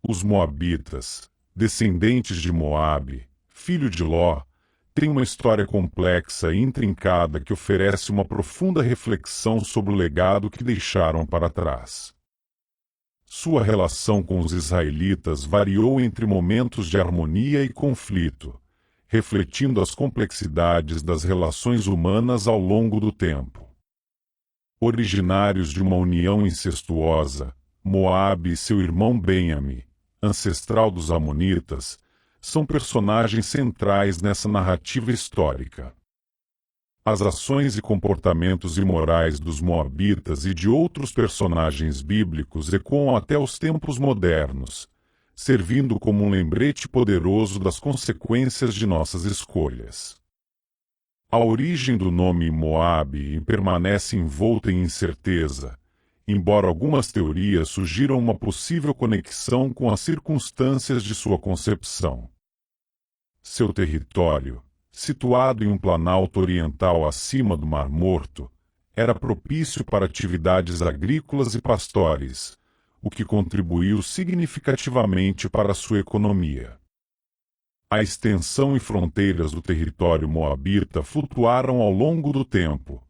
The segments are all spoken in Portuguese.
Os Moabitas, descendentes de Moabe, filho de Ló, têm uma história complexa e intrincada que oferece uma profunda reflexão sobre o legado que deixaram para trás. Sua relação com os israelitas variou entre momentos de harmonia e conflito, refletindo as complexidades das relações humanas ao longo do tempo. Originários de uma união incestuosa, Moabe e seu irmão Benjamim, ancestral dos Amonitas, são personagens centrais nessa narrativa histórica. As ações e comportamentos imorais dos Moabitas e de outros personagens bíblicos ecoam até os tempos modernos, servindo como um lembrete poderoso das consequências de nossas escolhas. A origem do nome Moabe permanece envolta em incerteza, embora algumas teorias sugiram uma possível conexão com as circunstâncias de sua concepção. Seu território, situado em um planalto oriental acima do Mar Morto, era propício para atividades agrícolas e pastores, o que contribuiu significativamente para a sua economia. A extensão e fronteiras do território moabita flutuaram ao longo do tempo,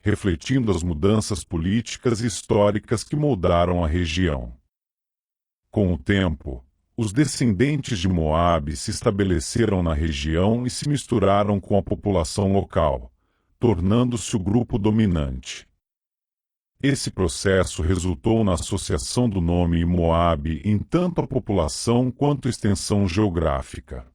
refletindo as mudanças políticas e históricas que moldaram a região. Com o tempo, os descendentes de Moabe se estabeleceram na região e se misturaram com a população local, tornando-se o grupo dominante. Esse processo resultou na associação do nome Moabe em tanto a população quanto a extensão geográfica.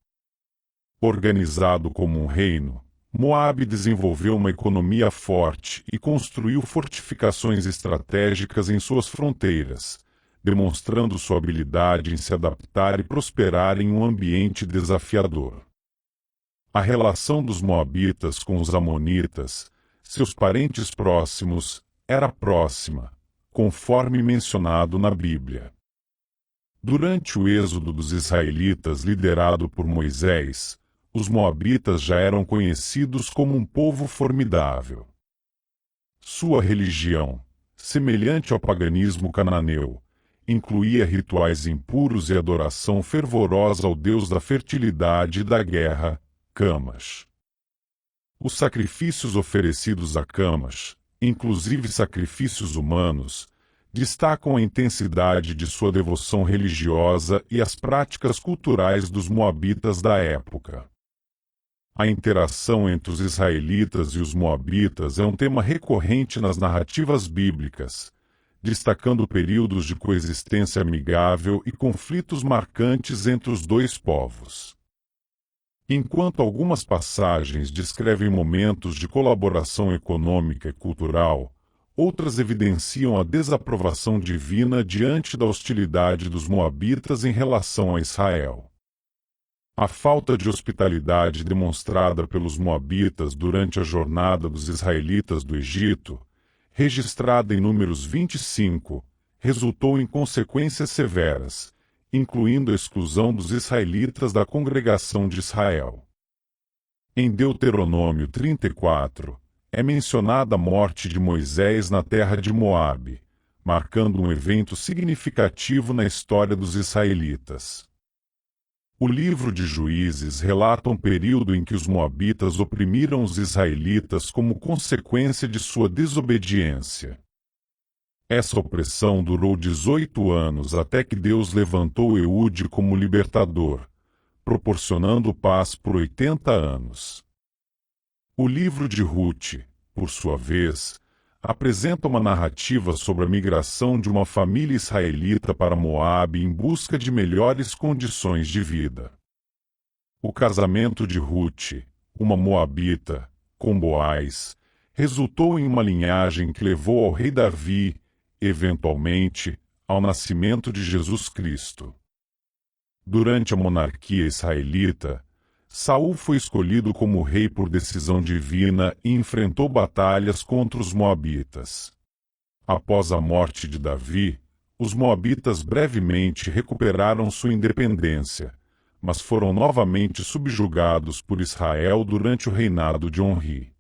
Organizado como um reino, Moabe desenvolveu uma economia forte e construiu fortificações estratégicas em suas fronteiras, demonstrando sua habilidade em se adaptar e prosperar em um ambiente desafiador. A relação dos Moabitas com os Amonitas, seus parentes próximos, era próxima, conforme mencionado na Bíblia. Durante o êxodo dos israelitas liderado por Moisés, os Moabitas já eram conhecidos como um povo formidável. Sua religião, semelhante ao paganismo cananeu, incluía rituais impuros e adoração fervorosa ao deus da fertilidade e da guerra, Camash. Os sacrifícios oferecidos a Camash, inclusive sacrifícios humanos, destacam a intensidade de sua devoção religiosa e as práticas culturais dos moabitas da época. A interação entre os israelitas e os moabitas é um tema recorrente nas narrativas bíblicas, destacando períodos de coexistência amigável e conflitos marcantes entre os dois povos. Enquanto algumas passagens descrevem momentos de colaboração econômica e cultural, outras evidenciam a desaprovação divina diante da hostilidade dos moabitas em relação a Israel. A falta de hospitalidade demonstrada pelos moabitas durante a jornada dos israelitas do Egito, registrada em Números 25, resultou em consequências severas, incluindo a exclusão dos israelitas da congregação de Israel. Em Deuteronômio 34, é mencionada a morte de Moisés na terra de Moabe, marcando um evento significativo na história dos israelitas. O livro de Juízes relata um período em que os moabitas oprimiram os israelitas como consequência de sua desobediência. Essa opressão durou 18 anos até que Deus levantou Eude como libertador, proporcionando paz por 80 anos. O livro de Rute, por sua vez, apresenta uma narrativa sobre a migração de uma família israelita para Moabe em busca de melhores condições de vida. O casamento de Rute, uma moabita, com Boaz, resultou em uma linhagem que levou ao rei Davi, eventualmente, ao nascimento de Jesus Cristo. Durante a monarquia israelita, Saul foi escolhido como rei por decisão divina e enfrentou batalhas contra os moabitas. Após a morte de Davi, os moabitas brevemente recuperaram sua independência, mas foram novamente subjugados por Israel durante o reinado de Onri.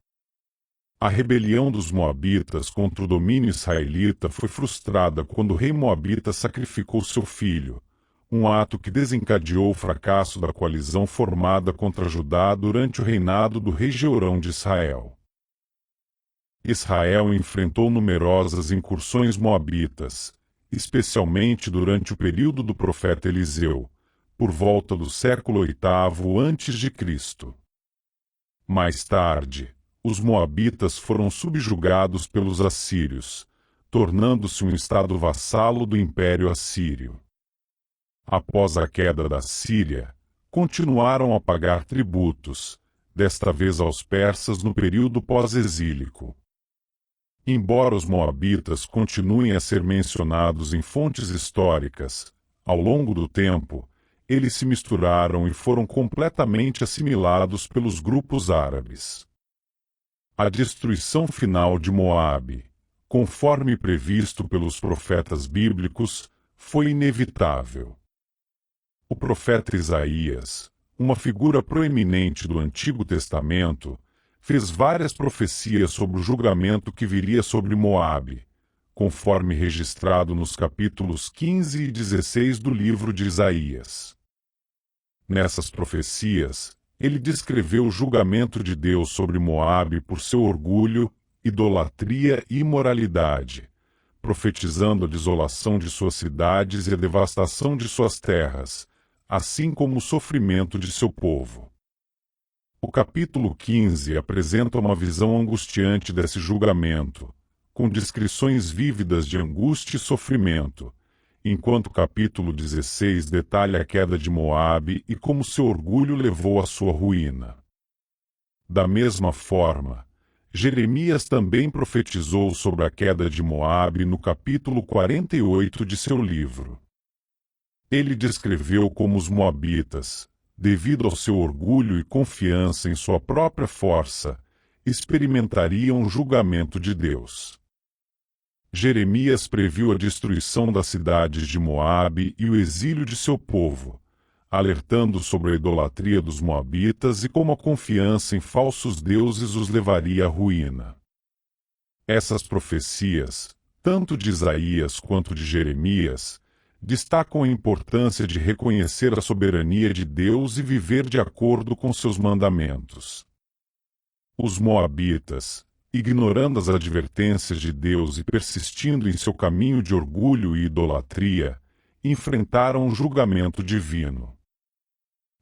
A rebelião dos moabitas contra o domínio israelita foi frustrada quando o rei moabita sacrificou seu filho, um ato que desencadeou o fracasso da coalizão formada contra Judá durante o reinado do rei Jeorão de Israel. Israel enfrentou numerosas incursões moabitas, especialmente durante o período do profeta Eliseu, por volta do século VIII a.C. Mais tarde, os moabitas foram subjugados pelos assírios, tornando-se um estado vassalo do Império Assírio. Após a queda da Síria, continuaram a pagar tributos, desta vez aos persas no período pós-exílico. Embora os moabitas continuem a ser mencionados em fontes históricas, ao longo do tempo, eles se misturaram e foram completamente assimilados pelos grupos árabes. A destruição final de Moabe, conforme previsto pelos profetas bíblicos, foi inevitável. O profeta Isaías, uma figura proeminente do Antigo Testamento, fez várias profecias sobre o julgamento que viria sobre Moabe, conforme registrado nos capítulos 15 e 16 do livro de Isaías. Nessas profecias, ele descreveu o julgamento de Deus sobre Moabe por seu orgulho, idolatria e imoralidade, profetizando a desolação de suas cidades e a devastação de suas terras, assim como o sofrimento de seu povo. O capítulo 15 apresenta uma visão angustiante desse julgamento, com descrições vívidas de angústia e sofrimento, enquanto o capítulo 16 detalha a queda de Moabe e como seu orgulho levou à sua ruína. Da mesma forma, Jeremias também profetizou sobre a queda de Moabe no capítulo 48 de seu livro. Ele descreveu como os moabitas, devido ao seu orgulho e confiança em sua própria força, experimentariam o julgamento de Deus. Jeremias previu a destruição das cidades de Moabe e o exílio de seu povo, alertando sobre a idolatria dos moabitas e como a confiança em falsos deuses os levaria à ruína. Essas profecias, tanto de Isaías quanto de Jeremias, destacam a importância de reconhecer a soberania de Deus e viver de acordo com seus mandamentos. Os moabitas, ignorando as advertências de Deus e persistindo em seu caminho de orgulho e idolatria, enfrentaram um julgamento divino.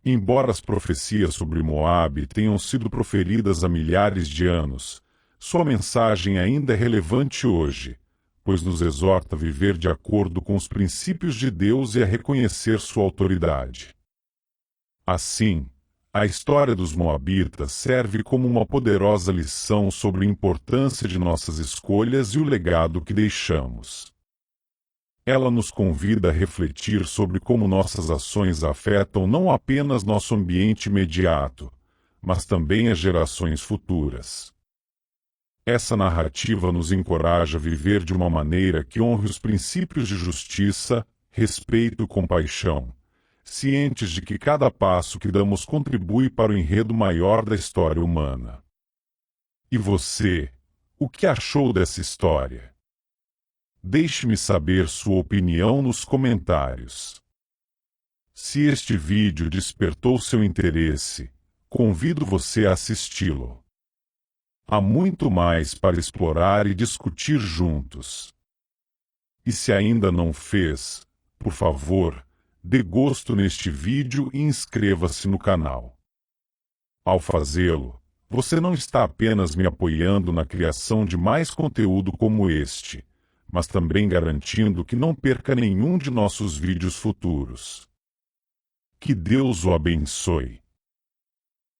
Embora as profecias sobre Moabe tenham sido proferidas há milhares de anos, sua mensagem ainda é relevante hoje, pois nos exorta a viver de acordo com os princípios de Deus e a reconhecer sua autoridade. Assim, a história dos Moabitas serve como uma poderosa lição sobre a importância de nossas escolhas e o legado que deixamos. Ela nos convida a refletir sobre como nossas ações afetam não apenas nosso ambiente imediato, mas também as gerações futuras. Essa narrativa nos encoraja a viver de uma maneira que honre os princípios de justiça, respeito e compaixão, cientes de que cada passo que damos contribui para o enredo maior da história humana. E você, o que achou dessa história? Deixe-me saber sua opinião nos comentários. Se este vídeo despertou seu interesse, convido você a assisti-lo. Há muito mais para explorar e discutir juntos. E se ainda não fez, por favor, dê gosto neste vídeo e inscreva-se no canal. Ao fazê-lo, você não está apenas me apoiando na criação de mais conteúdo como este, mas também garantindo que não perca nenhum de nossos vídeos futuros. Que Deus o abençoe.